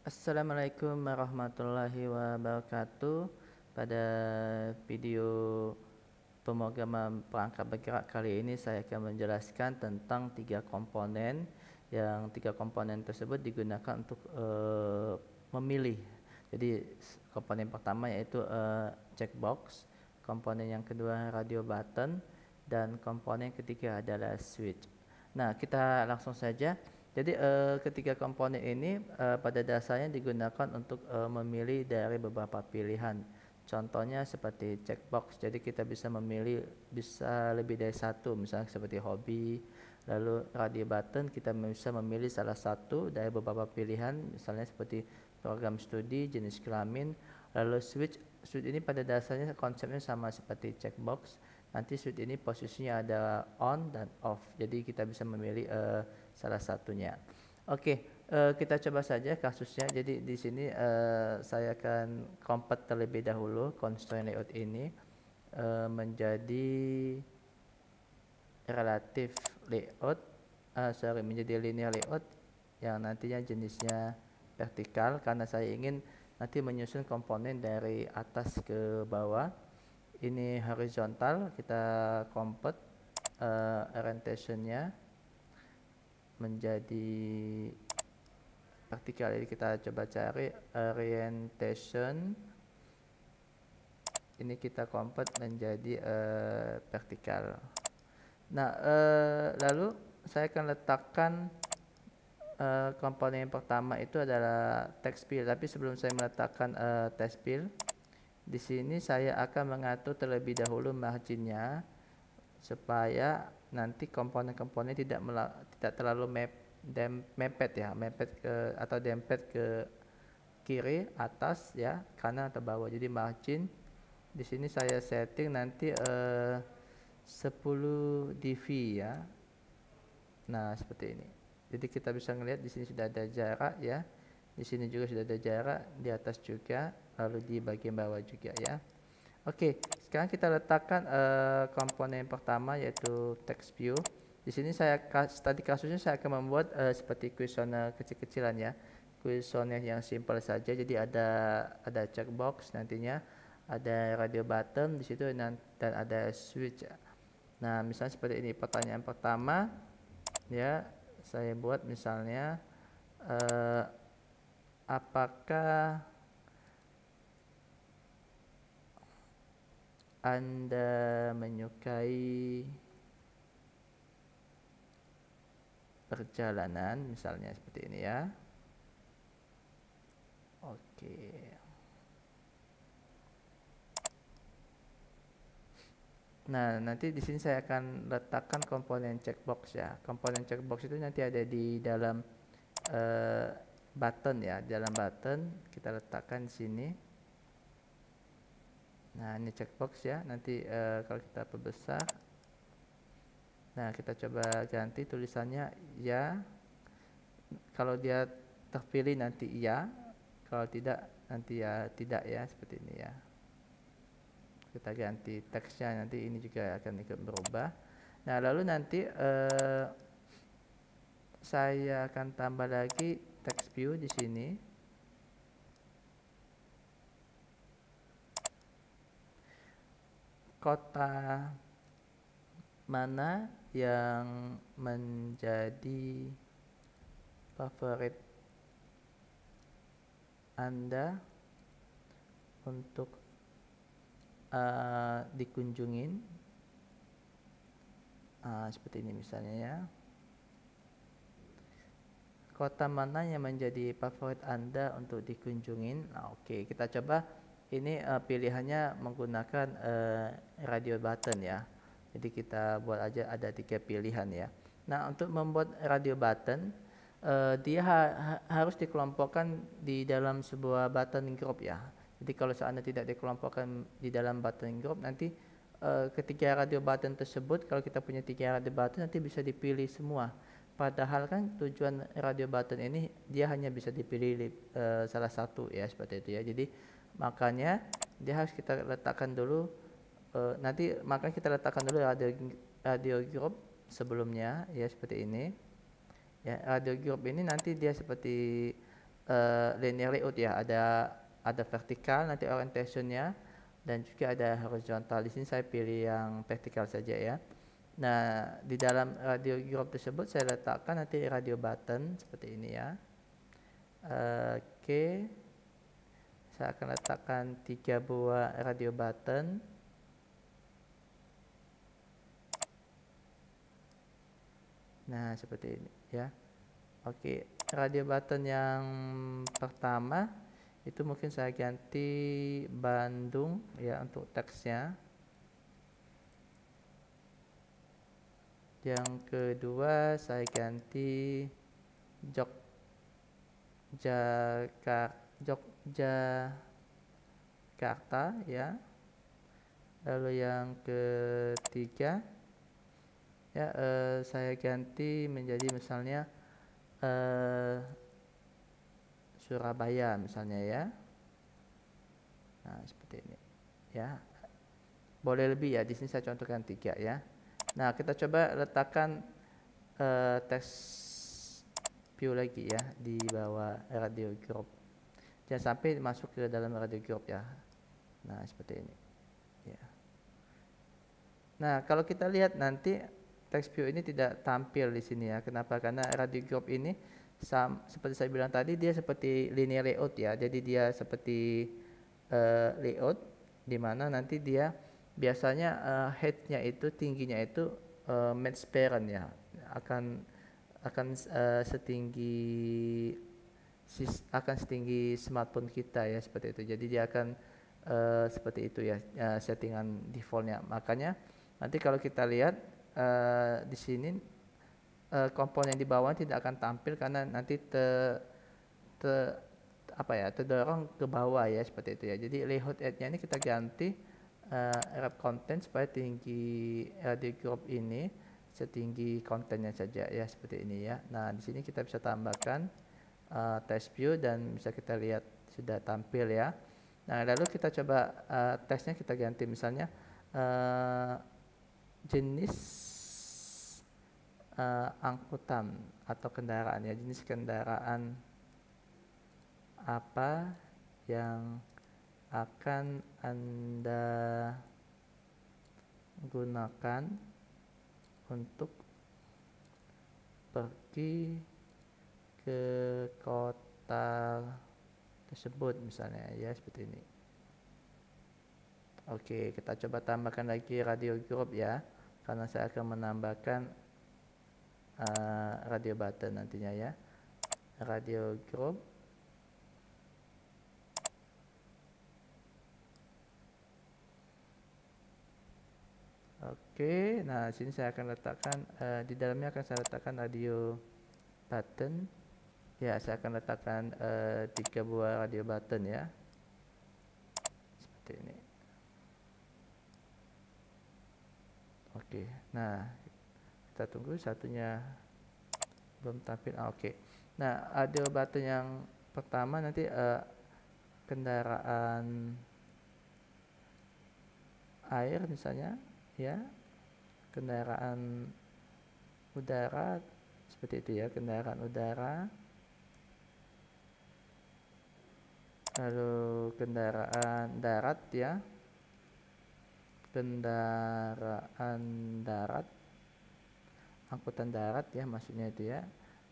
Assalamualaikum warahmatullahi wabarakatuh. Pada video pemrograman perangkat bergerak kali ini saya akan menjelaskan tentang tiga komponen yang tiga komponen tersebut digunakan untuk memilih. Jadi komponen pertama yaitu checkbox, komponen yang kedua radio button, dan komponen ketiga adalah switch. Nah, kita langsung saja. Jadi ketiga komponen ini pada dasarnya digunakan untuk memilih dari beberapa pilihan. Contohnya seperti checkbox. Jadi kita bisa memilih bisa lebih dari satu, misalnya seperti hobi. Lalu radio button kita bisa memilih salah satu dari beberapa pilihan, misalnya seperti program studi, jenis kelamin. Lalu switch ini pada dasarnya konsepnya sama seperti checkbox. Nanti switch ini posisinya ada on dan off. Jadi kita bisa memilih salah satunya. Oke, kita coba saja kasusnya. Jadi di sini saya akan convert terlebih dahulu constraint layout ini menjadi relative layout, menjadi linear layout yang nantinya jenisnya vertikal, karena saya ingin nanti menyusun komponen dari atas ke bawah. Ini horizontal, kita convert orientationnya menjadi vertikal. Jadi kita coba cari orientation, ini kita convert menjadi vertikal. Nah, lalu saya akan letakkan komponen yang pertama itu adalah text field. Tapi sebelum saya meletakkan text field, di sini saya akan mengatur terlebih dahulu marginnya supaya nanti komponen-komponen tidak terlalu mepet atau dempet ke kiri, atas ya, kanan atau bawah. Jadi margin di sini saya setting nanti 10 dv ya. Nah, seperti ini. Jadi kita bisa melihat di sini sudah ada jarak ya. Di sini juga sudah ada jarak, di atas juga, lalu di bagian bawah juga ya. Oke, sekarang kita letakkan komponen pertama yaitu text view. Di sini tadi kasusnya saya akan membuat seperti kuesioner kecil-kecilan ya. Kuesioner yang simple saja. Jadi ada checkbox nantinya, ada radio button di situ dan ada switch. Nah, misalnya seperti ini. Pertanyaan pertama ya, saya buat misalnya apakah Anda menyukai perjalanan, misalnya seperti ini ya. Oke. Nah, nanti di sini saya akan letakkan komponen checkbox ya. Komponen checkbox itu nanti ada di dalam button ya. Di dalam button kita letakkan di sini. Nah, ini checkbox ya. Nanti kalau kita perbesar, nah kita coba ganti tulisannya ya. Kalau dia terpilih nanti iya, kalau tidak nanti ya tidak ya, seperti ini ya. Kita ganti teksnya, nanti ini juga akan ikut berubah. Nah, lalu nanti saya akan tambah lagi text view di sini. Kota mana yang menjadi favorit Anda untuk dikunjungin, seperti ini misalnya ya. Kota mana yang menjadi favorit Anda untuk dikunjungin? Nah, oke, kita coba ini pilihannya menggunakan radio button ya. Jadi kita buat aja ada 3 pilihan ya. Nah, untuk membuat radio button dia harus dikelompokkan di dalam sebuah button group ya. Jadi kalau seandainya tidak dikelompokkan di dalam button group, nanti ketiga radio button tersebut, kalau kita punya 3 radio button, nanti bisa dipilih semua. Padahal kan tujuan radio button ini dia hanya bisa dipilih salah satu ya, seperti itu ya. Jadi makanya dia harus kita letakkan dulu makanya kita letakkan dulu radio group sebelumnya ya, seperti ini. Ya, radio group ini nanti dia seperti linear layout ya, ada vertikal nanti orientationnya, dan juga ada horizontal. Di sini saya pilih yang vertikal saja ya. Nah, di dalam radio group tersebut saya letakkan nanti radio button seperti ini ya. Oke, saya akan letakkan 3 buah radio button. Nah, seperti ini ya. Oke, radio button yang pertama itu mungkin saya ganti Bandung ya untuk teksnya. Yang kedua saya ganti Yogyakarta ya. Lalu yang ketiga ya, saya ganti menjadi misalnya Surabaya misalnya ya. Nah, seperti ini ya. Boleh lebih ya, di sini saya contohkan 3 ya. Nah, kita coba letakkan teks view lagi ya di bawah radio group. Jangan sampai masuk ke dalam radio group ya. Nah, seperti ini ya. Nah, kalau kita lihat nanti text view ini tidak tampil di sini ya. Kenapa? Karena radio group ini seperti saya bilang tadi, dia seperti linear layout ya. Jadi dia seperti layout di mana nanti dia biasanya headnya itu, tingginya itu match parent ya, akan setinggi smartphone kita ya, seperti itu. Jadi dia akan seperti itu ya, settingan defaultnya. Makanya nanti kalau kita lihat di sini komponen di bawah tidak akan tampil karena nanti terdorong ke bawah ya, seperti itu ya. Jadi layout head-nya ini kita ganti wrap content supaya tinggi radio group ini setinggi kontennya saja ya, seperti ini ya. Nah, di sini kita bisa tambahkan text view dan bisa kita lihat sudah tampil ya. Nah, lalu kita coba teksnya kita ganti misalnya jenis angkutan atau kendaraan ya, jenis kendaraan apa yang akan Anda gunakan untuk pergi ke kota tersebut misalnya ya, seperti ini. Oke, kita coba tambahkan lagi radio group ya, karena saya akan menambahkan radio button nantinya ya. Radio group. Oke, nah sini saya akan letakkan di dalamnya akan saya letakkan radio button. Ya, saya akan letakkan 3 buah radio button ya, seperti ini. Oke, nah kita tunggu satunya belum tampil. Oke. Nah, radio button yang pertama nanti kendaraan air misalnya ya, kendaraan udara seperti itu ya, kendaraan udara, lalu kendaraan darat ya, kendaraan darat, angkutan darat ya maksudnya itu ya,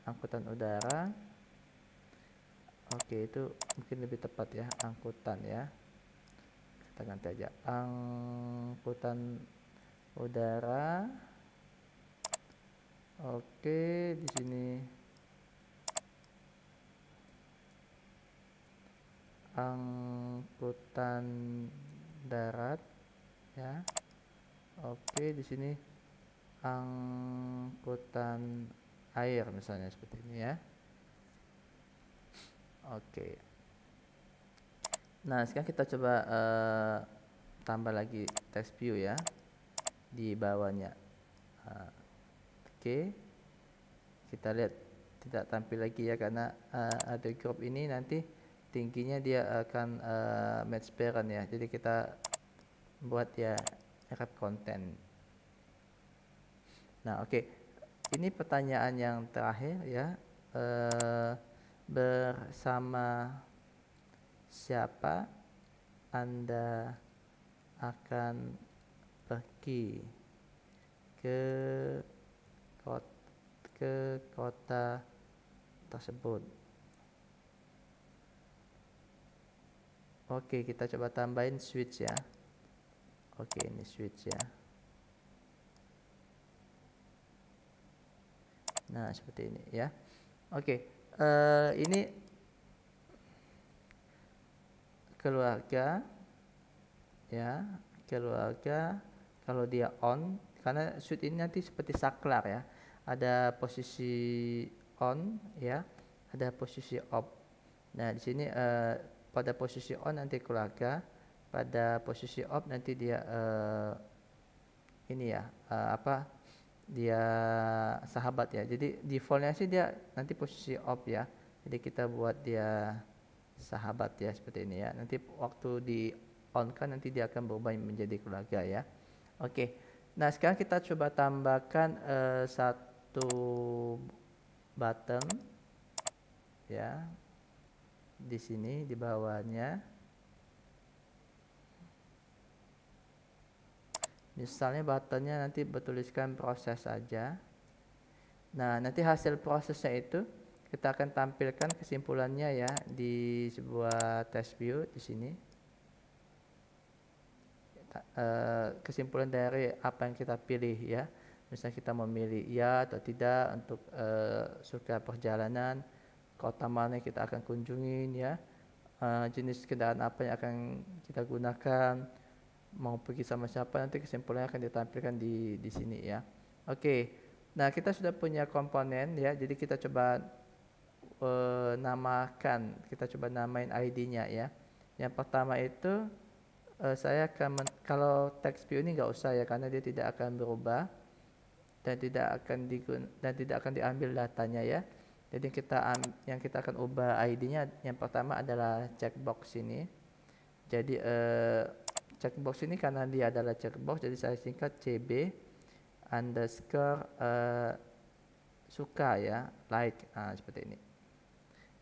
angkutan udara. Oke, itu mungkin lebih tepat ya, angkutan ya, kita ganti aja angkutan udara. Oke, di sini angkutan darat ya. Oke, di sini angkutan air misalnya, seperti ini ya. Oke. Nah, sekarang kita coba tambah lagi text view ya di bawahnya. Oke, kita lihat tidak tampil lagi ya, karena ada group ini nanti tingginya dia akan match parent ya. Jadi kita buat ya wrap content. Nah, oke, ini pertanyaan yang terakhir ya. bersama siapa Anda akan pergi ke kota tersebut. Oke, kita coba tambahin switch ya. Oke, ini switch ya. Nah, seperti ini ya. Oke, ini keluarga ya, keluarga. Kalau dia on, karena switch ini nanti seperti saklar ya, ada posisi on ya, ada posisi off. Nah, di sini pada posisi on nanti keluarga, pada posisi off nanti dia ini ya, dia sahabat ya. Jadi defaultnya sih dia nanti posisi off ya, jadi kita buat dia sahabat ya, seperti ini ya. Nanti waktu di on kan nanti dia akan berubah menjadi keluarga ya. Oke, nah sekarang kita coba tambahkan satu button ya, di sini di bawahnya. Misalnya buttonnya nanti bertuliskan proses saja. Nah, nanti hasil prosesnya itu kita akan tampilkan kesimpulannya ya di sebuah test view di sini. Kesimpulan dari apa yang kita pilih ya. Misalnya kita memilih ya atau tidak untuk suka perjalanan, kota mana yang kita akan kunjungin ya, jenis kendaraan apa yang akan kita gunakan, mau pergi sama siapa, nanti kesimpulannya akan ditampilkan di sini ya. Oke, nah kita sudah punya komponen ya, jadi kita coba namakan, kita coba namain ID-nya ya. Yang pertama itu saya akan kalau text view ini nggak usah ya, karena dia tidak akan berubah dan tidak akan diambil datanya ya. Jadi yang kita akan ubah ID-nya yang pertama adalah checkbox ini. Jadi checkbox ini karena dia adalah checkbox, jadi saya singkat CB underscore suka ya, like, seperti ini.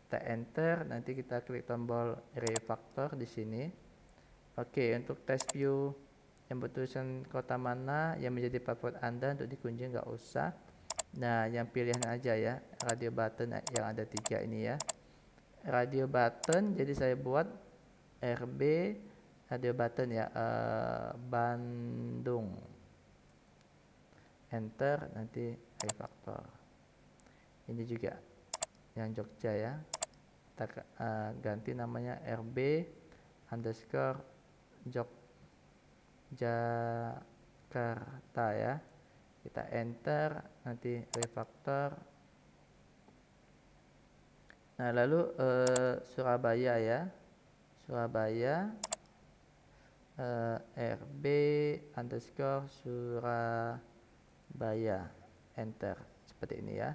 Kita enter, nanti kita klik tombol refactor di sini. Oke, untuk test view yang bertulisan kota mana yang menjadi favorit Anda untuk dikunjungi nggak usah. Nah, yang pilihan aja ya, radio button yang ada 3 ini ya. Radio button, jadi saya buat RB radio button ya, Bandung. Enter, nanti refactor. Ini juga yang Jogja ya. Kita ganti namanya RB underscore Jakarta ya. Kita enter, nanti refactor. Nah, lalu Surabaya ya, Surabaya RB underscore Surabaya, enter, seperti ini ya.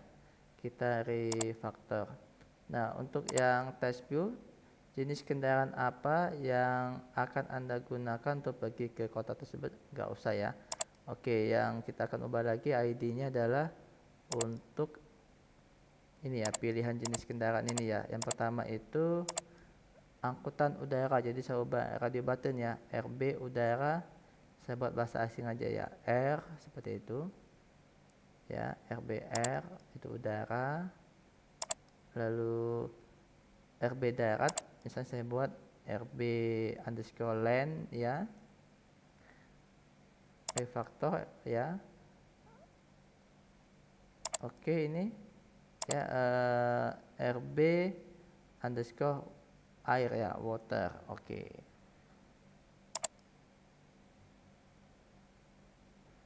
Kita refactor. Nah, untuk yang test view, jenis kendaraan apa yang akan Anda gunakan untuk pergi ke kota tersebut, nggak usah ya. Oke, yang kita akan ubah lagi ID-nya adalah untuk ini ya, pilihan jenis kendaraan ini ya. Yang pertama itu angkutan udara, jadi saya ubah radio button ya, RB udara, saya buat bahasa asing aja ya, R seperti itu ya, RBR itu udara. Lalu RB darat, misalnya saya buat RB underscore land ya, refactor ya. Oke, ini ya, RB underscore air ya, water.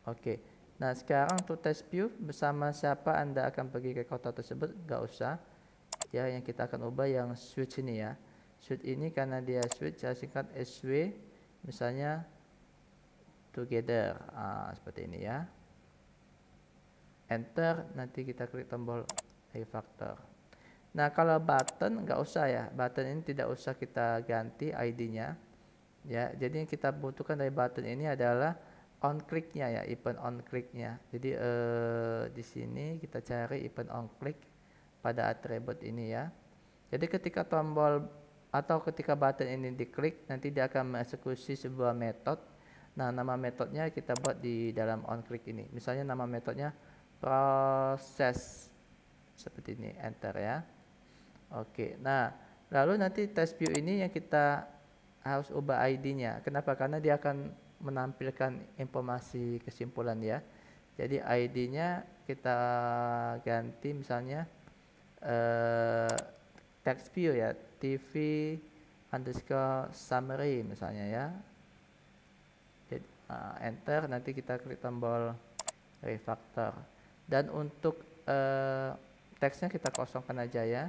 Oke. Nah, sekarang untuk test view, bersama siapa Anda akan pergi ke kota tersebut, nggak usah ya. Yang kita akan ubah yang switch ini ya. Switch ini karena dia switch, saya singkat SW, misalnya together, seperti ini ya. Enter, nanti kita klik tombol refactor. Nah, kalau button nggak usah ya, button ini tidak usah kita ganti ID-nya ya. Jadi yang kita butuhkan dari button ini adalah on click-nya ya, event on click-nya. Jadi di sini kita cari event on click pada atribut ini ya. Jadi ketika tombol atau ketika button ini diklik, nanti dia akan mengeksekusi sebuah metode. Nah, nama metodenya kita buat di dalam onClick ini. Misalnya nama metodenya proses, seperti ini, enter ya. Oke, nah lalu nanti test view ini yang kita harus ubah ID-nya. Kenapa? Karena dia akan menampilkan informasi kesimpulan ya. Jadi ID-nya kita ganti misalnya text view ya, TV underscore summary misalnya ya. Jadi, enter, nanti kita klik tombol refactor. Dan untuk teksnya kita kosongkan aja ya.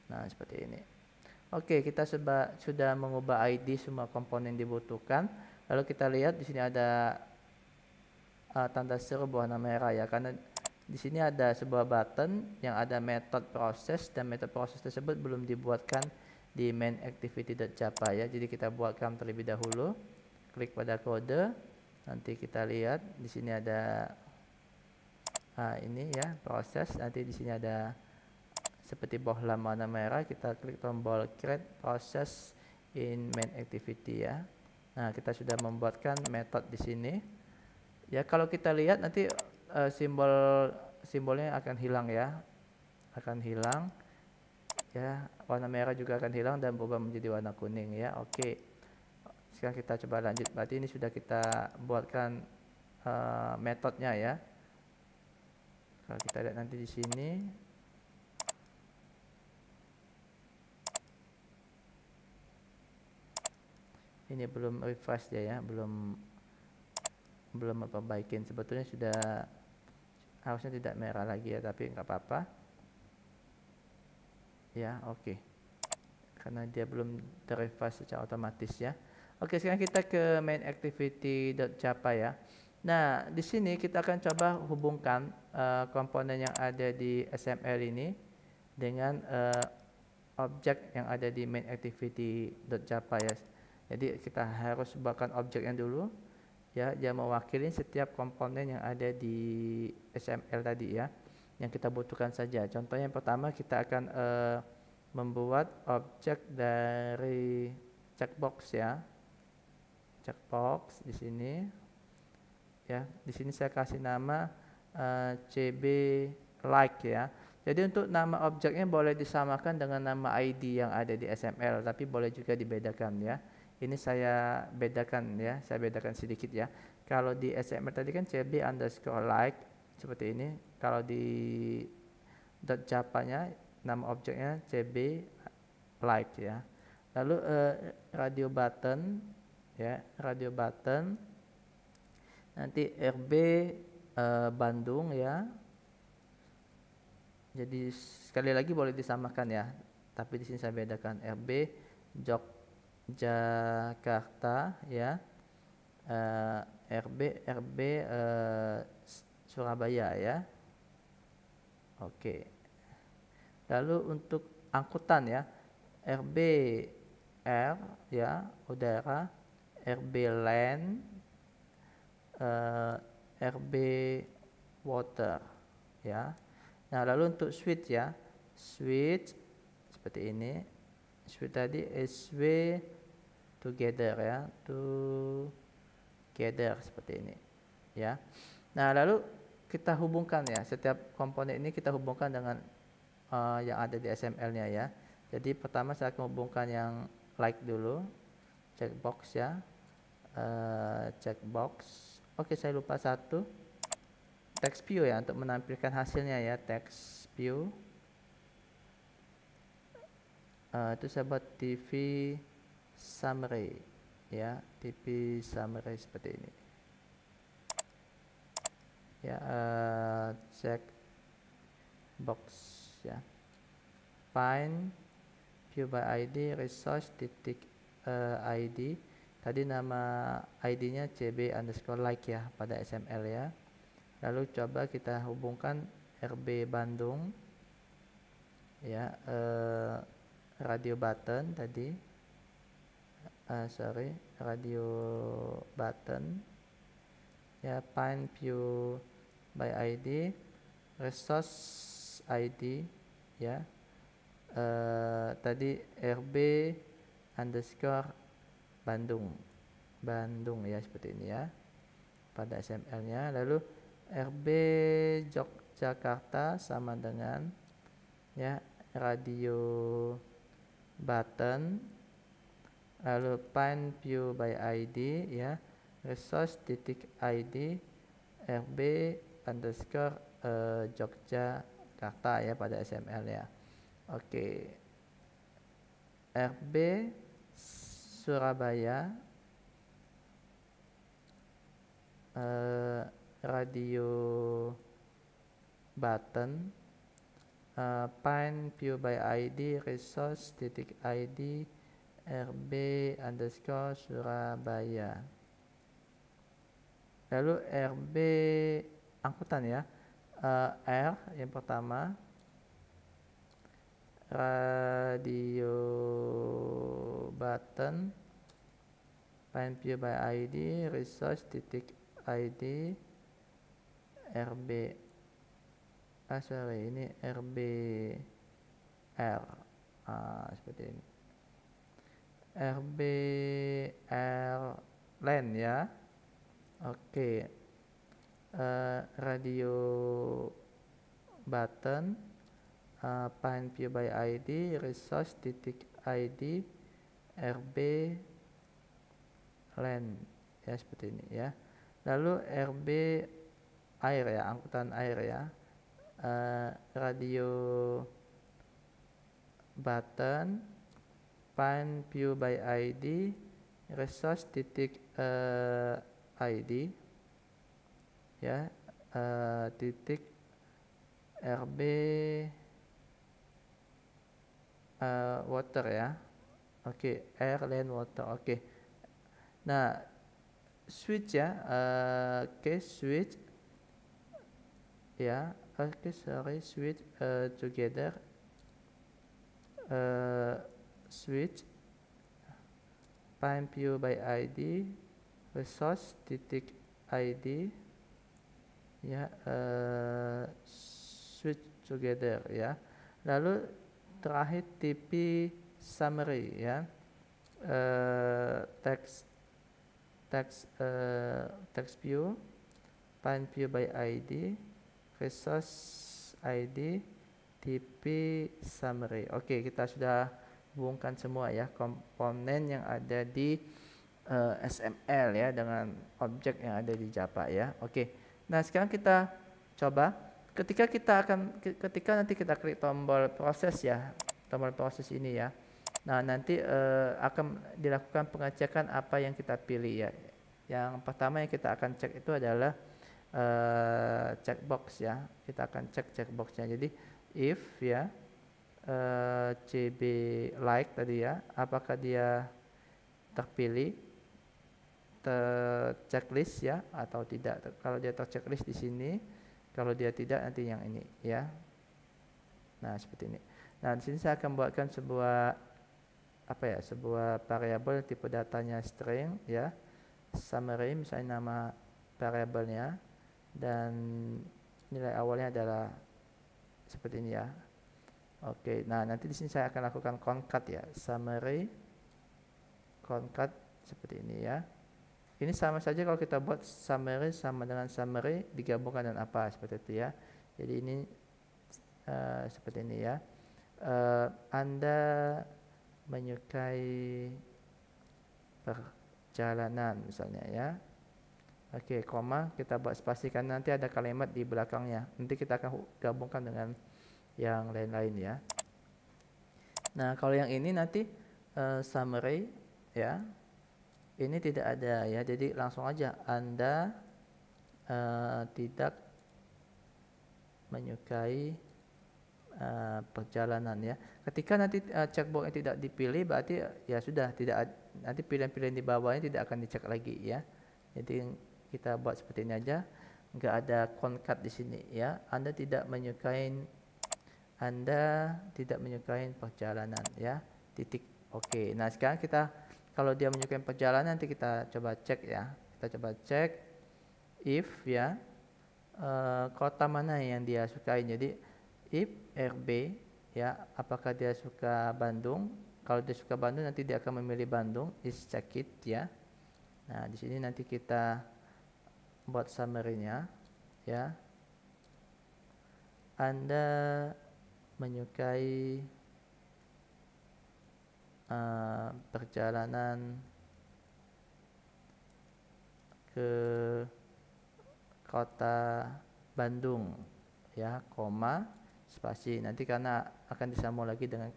Nah, seperti ini. Oke, kita sudah mengubah ID semua komponen dibutuhkan. Lalu kita lihat di sini ada tanda seru berwarna merah ya, karena di sini ada sebuah button yang ada metode proses, dan metode proses tersebut belum dibuatkan di main activity.java ya. Jadi kita buatkan terlebih dahulu. Klik pada kode. Nanti kita lihat di sini ada ini ya, proses. Nanti di sini ada seperti bohlam warna merah. Kita klik tombol create process in main activity ya. Nah, kita sudah membuatkan metode di sini. Ya, kalau kita lihat nanti simbolnya akan hilang ya, akan hilang ya, warna merah juga akan hilang dan berubah menjadi warna kuning ya. Oke, sekarang kita coba lanjut. Berarti ini sudah kita buatkan metodenya ya. Kalau kita lihat nanti di sini, ini belum refresh ya, belum memperbaikin. Sebetulnya sudah harusnya tidak merah lagi ya, tapi nggak apa-apa ya. Oke, karena dia belum terrefresh secara otomatis ya. Oke, sekarang kita ke main activity.java ya. Nah, di sini kita akan coba hubungkan komponen yang ada di XML ini dengan objek yang ada di main activity.java ya. Jadi kita harus buatkan objeknya dulu ya, dia mewakili setiap komponen yang ada di XML tadi ya, yang kita butuhkan saja. Contohnya yang pertama, kita akan membuat objek dari checkbox ya, checkbox di sini ya. Di sini saya kasih nama CB like ya. Jadi untuk nama objeknya boleh disamakan dengan nama ID yang ada di XML, tapi boleh juga dibedakan ya. Ini saya bedakan ya, saya bedakan sedikit ya. Kalau di XML tadi kan CB underscore like seperti ini. Kalau di .java-nya nama objeknya CB like ya. Lalu radio button ya, radio button nanti RB Bandung ya. Jadi sekali lagi boleh disamakan ya, tapi di sini saya bedakan RB Jakarta ya, RB Surabaya ya. Oke. Lalu untuk angkutan ya, RB Air ya, udara, RB Land, RB Water ya. Nah, lalu untuk switch ya, switch seperti ini. Switch tadi SW together ya, together seperti ini ya. Nah, lalu kita hubungkan ya, setiap komponen ini kita hubungkan dengan yang ada di XML-nya ya. Jadi pertama saya akan hubungkan yang like dulu, checkbox ya, checkbox. Oke, saya lupa satu, text view ya, untuk menampilkan hasilnya ya, text view. Itu saya buat TV summary ya, TV summary seperti ini ya. Check box ya, find view by ID resource titik ID. Tadi nama ID-nya CB underscore like ya pada XML ya. Lalu coba kita hubungkan RB Bandung ya, radio button tadi, radio button ya, find view by ID resource ID ya, tadi RB underscore Bandung ya, seperti ini ya pada XML-nya. Lalu RB Yogyakarta sama dengan ya radio button, lalu find view by ID ya, resource titik ID RB underscore Yogyakarta ya pada XML ya. Oke, RB Surabaya radio button, find view by ID resource titik ID RB underscore Surabaya. Lalu RB angkutan ya, R yang pertama radio button, find view by ID resource titik ID RB ini RB R seperti ini, RB Airline ya. Oke, radio button, find view by ID resource titik ID RB land ya, seperti ini ya. Lalu RB air ya, angkutan air ya, radio button, find view by ID resource titik ID ya, titik RB water ya. Oke, air land water. Oke, nah switch ya, switch ya. Switch together, switch find view by ID resource titik ID ya, switch together ya. Lalu terakhir TP summary ya, text view, find view by ID resource ID TP summary. Oke, kita sudah hubungkan semua ya komponen yang ada di XML ya dengan objek yang ada di Java ya. Oke, nah sekarang kita coba ketika nanti kita klik tombol proses ya, tombol proses ini ya. Nah nanti akan dilakukan pengecekan apa yang kita pilih ya. Yang pertama yang kita akan cek itu adalah checkbox ya. Kita akan cek checkboxnya. Jadi if ya CB like tadi ya, apakah dia terpilih checklist ya atau tidak. Kalau dia terchecklist di sini, kalau dia tidak nanti yang ini ya. Nah seperti ini. Nah di sini saya akan buatkan sebuah sebuah variabel tipe datanya string ya, summary misalnya nama variabelnya, dan nilai awalnya adalah seperti ini ya. Oke, nah nanti di sini saya akan lakukan concat ya, summary concat seperti ini ya. Ini sama saja kalau kita buat summary sama dengan summary digabungkan dengan apa, seperti itu ya. Jadi ini seperti ini ya. Anda menyukai perjalanan misalnya ya. Oke, koma, kita buat spasi kan nanti ada kalimat di belakangnya. Nanti kita akan gabungkan dengan yang lain-lain ya. Nah, kalau yang ini nanti summary ya. Ini tidak ada ya. Jadi langsung aja Anda tidak menyukai perjalanan ya. Ketika nanti checkbox yang tidak dipilih berarti ya sudah tidak, nanti pilihan-pilihan di bawahnya tidak akan dicek lagi ya. Jadi kita buat seperti ini aja, nggak ada concat di sini ya. Anda tidak menyukai perjalanan ya, titik. Oke, nah sekarang kita kalau dia menyukai perjalanan nanti kita coba cek ya. Kita coba cek if ya kota mana yang dia sukai. Jadi if RB ya, apakah dia suka Bandung. Kalau dia suka Bandung nanti dia akan memilih Bandung, is check it ya. Nah, di sini nanti kita buat summary-nya ya. Anda menyukai perjalanan ke kota Bandung ya, koma, spasi. Nanti karena akan disambung lagi dengan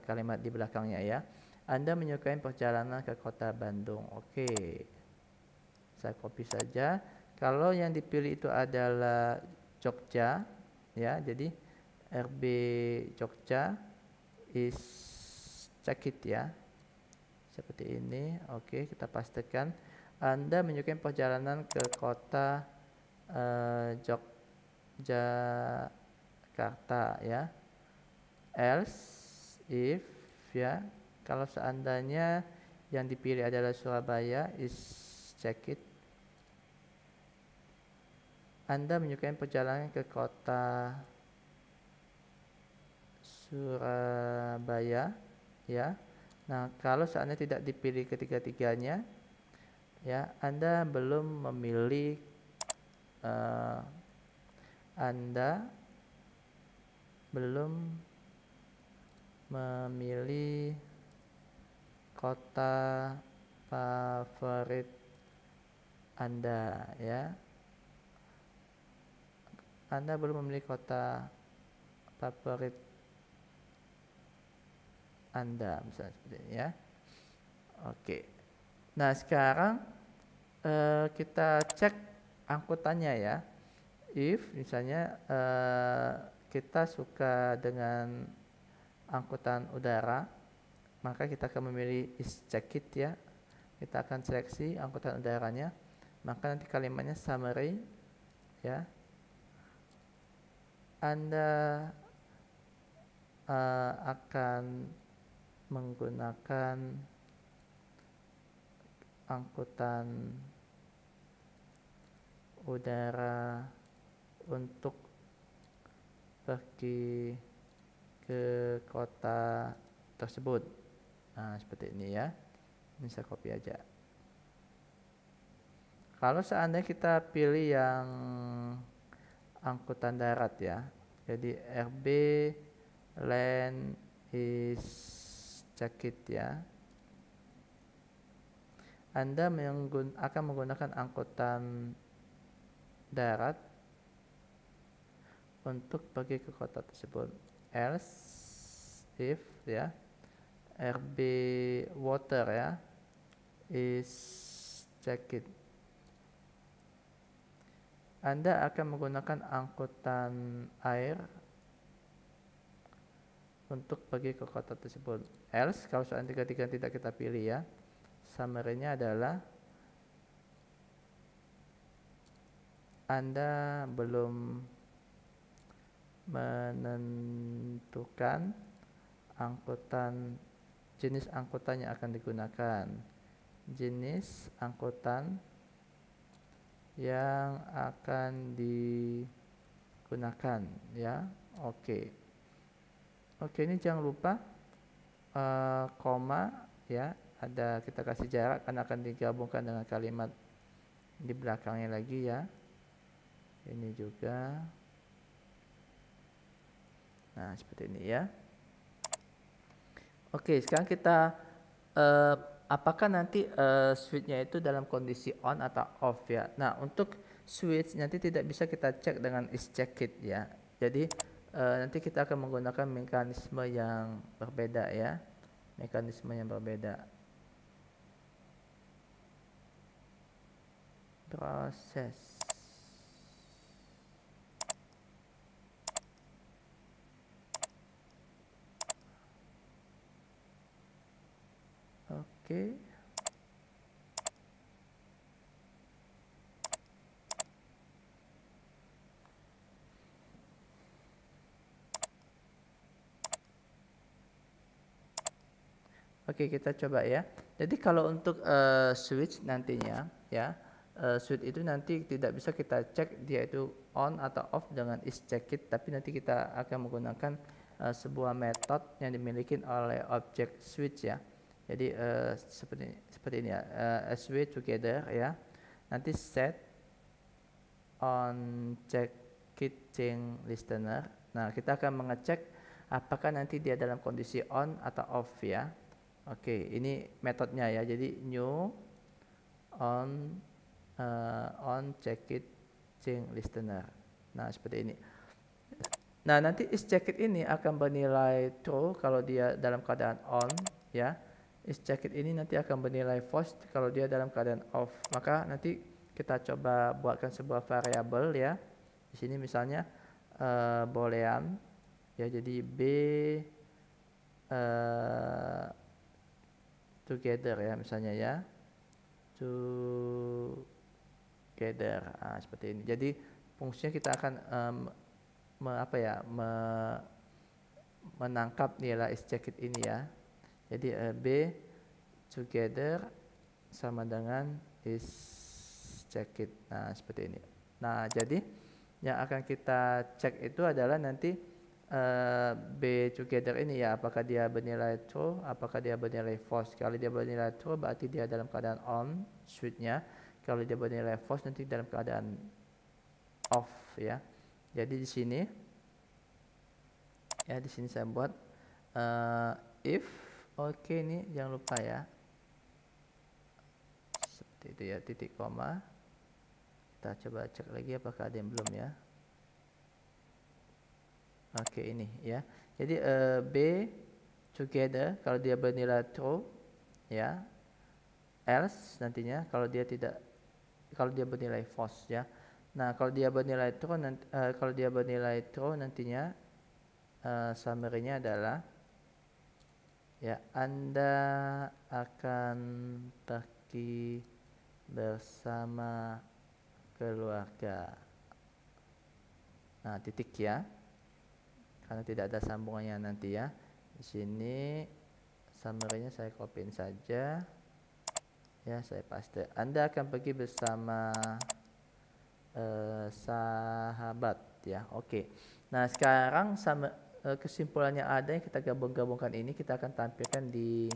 kalimat di belakangnya ya. Anda menyukai perjalanan ke kota Bandung. Oke. Saya copy saja. Kalau yang dipilih itu adalah Jogja ya, jadi RB Jogja is check it ya. Seperti ini. Oke, kita pastikan Anda menyukai perjalanan ke kota Yogyakarta ya. Else if ya, kalau seandainya yang dipilih adalah Surabaya is check it. Anda menyukai perjalanan ke kota Surabaya ya. Nah, kalau seandainya tidak dipilih ketiga-tiganya ya, Anda belum memilih Anda belum memilih kota favorit Anda ya. Anda belum memilih kota favorit Anda, misalnya seperti ini ya. Oke. Nah, sekarang kita cek angkutannya ya. If misalnya kita suka dengan angkutan udara, maka kita akan memilih is check it ya. Kita akan seleksi angkutan udaranya, maka nanti kalimatnya summary ya. Anda akan menggunakan angkutan udara untuk pergi ke kota tersebut. Nah, seperti ini ya. Ini saya copy aja. Kalau seandainya kita pilih yang angkutan darat ya, jadi RB land is check it ya. Anda akan menggunakan angkutan darat untuk pergi ke kota tersebut. Else if ya, RB water ya is check it. Anda akan menggunakan angkutan air untuk pergi ke kota tersebut. Else, kalau soal tiga-tiga tidak kita pilih ya, summary-nya adalah Anda belum menentukan jenis angkutan yang akan digunakan. Jenis angkutan yang akan digunakan ya. Oke, ini jangan lupa koma ya, ada kita kasih jarak karena akan digabungkan dengan kalimat di belakangnya lagi ya. Ini juga. Nah, seperti ini ya. Oke, sekarang kita apakah nanti switch-nya itu dalam kondisi on atau off ya. Nah, untuk switch nanti tidak bisa kita cek dengan is check it ya. Jadi nanti kita akan menggunakan mekanisme yang berbeda ya. Proses. Oke. Oke, kita coba ya. Jadi kalau untuk switch nantinya ya, switch itu nanti tidak bisa kita cek dia itu on atau off dengan is check it, tapi nanti kita akan menggunakan sebuah metode yang dimiliki oleh object switch ya. Jadi seperti ini ya, switch together ya. Nanti set on check change listener. Nah, kita akan mengecek apakah nanti dia dalam kondisi on atau off ya. Oke, ini metodenya ya. Jadi new on check change listener. Nah, seperti ini. Nah, nanti is check it ini akan bernilai true kalau dia dalam keadaan on ya. Is check it ini nanti akan bernilai false kalau dia dalam keadaan off. Maka nanti kita coba buatkan sebuah variabel ya. Di sini misalnya boolean ya, jadi b together ya misalnya ya, together. Seperti ini. Jadi fungsinya kita akan menangkap nilai is check it ini ya. Jadi b together sama dengan is check it. Nah, seperti ini. Nah, jadi yang akan kita cek itu adalah nanti b together ini ya, apakah dia bernilai true, apakah dia bernilai false. Kalau dia bernilai true berarti dia dalam keadaan on switch-nya. Kalau dia bernilai false nanti dalam keadaan off ya. Jadi di sini ya, di sini saya buat if ini jangan lupa ya. Seperti itu ya, titik koma. Kita coba cek lagi apakah ada yang belum ya. Oke, ini ya. Jadi b together kalau dia bernilai true ya. Else nantinya kalau dia bernilai false ya. Nah, kalau dia bernilai true nantinya summary-nya adalah ya, Anda akan pergi bersama keluarga. Nah, titik ya. Karena tidak ada sambungannya nanti ya. Di sini summary-nya saya copy saja. Ya, saya paste. Anda akan pergi bersama sahabat ya. Oke. Nah, sekarang kesimpulannya ada yang kita gabungkan ini kita akan tampilkan di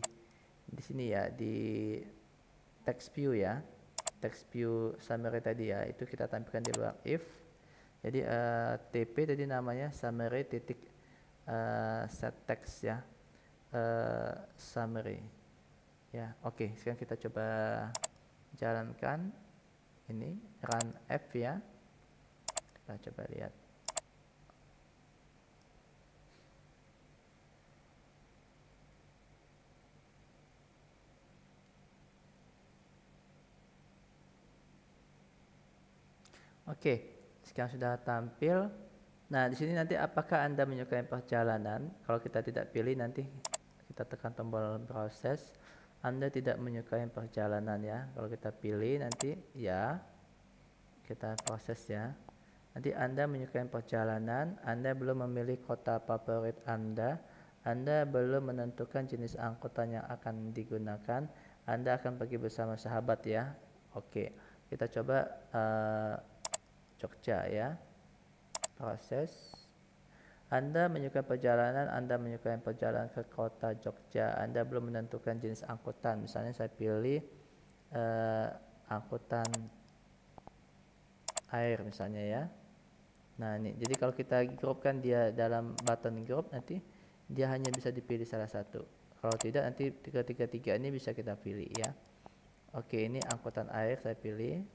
sini ya, di text view ya. Text view summary tadi ya, itu kita tampilkan di luar if. Jadi TP tadi namanya summary titik set text ya, summary ya. Oke, sekarang kita coba jalankan ini, run F ya. Kita coba lihat. Oke, sekarang sudah tampil. Nah, di sini nanti apakah Anda menyukai perjalanan? Kalau kita tidak pilih, nanti kita tekan tombol proses. Anda tidak menyukai perjalanan ya. Kalau kita pilih nanti ya, kita proses ya. Nanti Anda menyukai perjalanan, Anda belum memilih kota favorit Anda belum menentukan jenis angkutan yang akan digunakan, Anda akan pergi bersama sahabat ya. Oke, kita coba Jogja ya. Proses. Anda menyukai perjalanan, Anda menyukai perjalanan ke kota Jogja, Anda belum menentukan jenis angkutan. Misalnya saya pilih angkutan air misalnya ya. Nah, ini jadi kalau kita grupkan dia dalam button group, nanti dia hanya bisa dipilih salah satu. Kalau tidak nanti tiga ini bisa kita pilih ya. Oke, ini angkutan air saya pilih.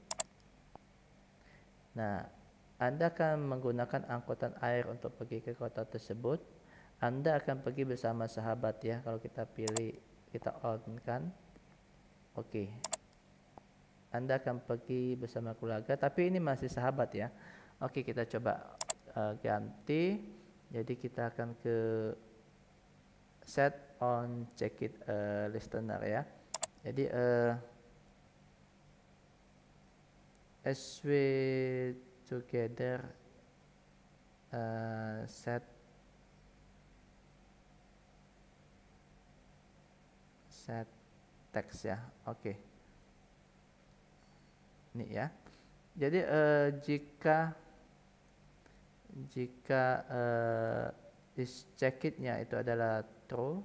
Nah, Anda akan menggunakan angkutan air untuk pergi ke kota tersebut. Anda akan pergi bersama sahabat ya. Kalau kita pilih, kita on kan. Oke. Anda akan pergi bersama keluarga, tapi ini masih sahabat ya. Oke, kita coba ganti. Jadi kita akan ke set on check it listener ya. Jadi as we together set text ya. Oke. Ini ya. Jadi jika is check it-nya itu adalah true,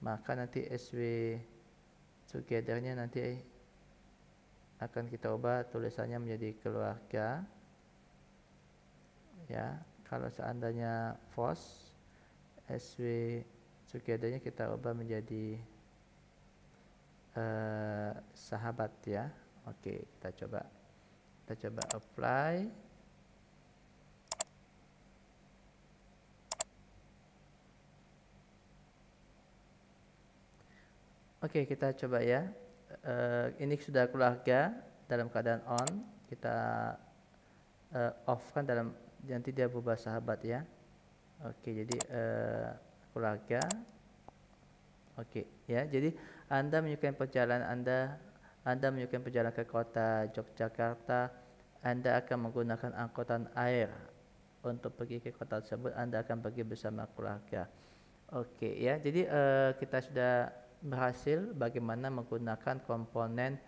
maka nanti SW together-nya nanti akan kita ubah tulisannya menjadi keluarga. Ya, kalau seandainya false, SW together-nya kita ubah menjadi sahabat ya. Oke, kita coba apply. Oke, kita coba ya. Ini sudah keluarga dalam keadaan on. Kita off kan dalam, nanti dia berubah sahabat ya. Oke, jadi keluarga. Oke, ya. Jadi Anda menyukai perjalanan Anda menyukai perjalanan ke kota Yogyakarta, Anda akan menggunakan angkutan air untuk pergi ke kota tersebut. Anda akan pergi bersama keluarga. Oke, ya. Jadi kita sudah berhasil bagaimana menggunakan komponen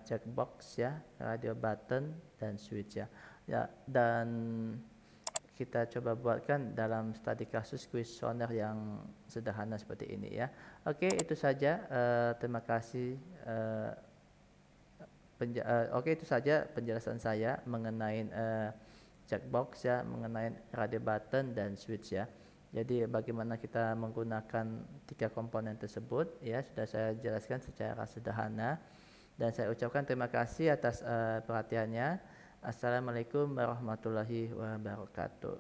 checkbox ya, radio button dan switch ya. Ya, dan kita coba buatkan dalam studi kasus kuesioner yang sederhana seperti ini ya. Oke, itu saja. Terima kasih. Oke, itu saja penjelasan saya mengenai checkbox ya, mengenai radio button dan switch ya. Jadi bagaimana kita menggunakan 3 komponen tersebut ya, sudah saya jelaskan secara sederhana, dan saya ucapkan terima kasih atas perhatiannya. Assalamualaikum warahmatullahi wabarakatuh.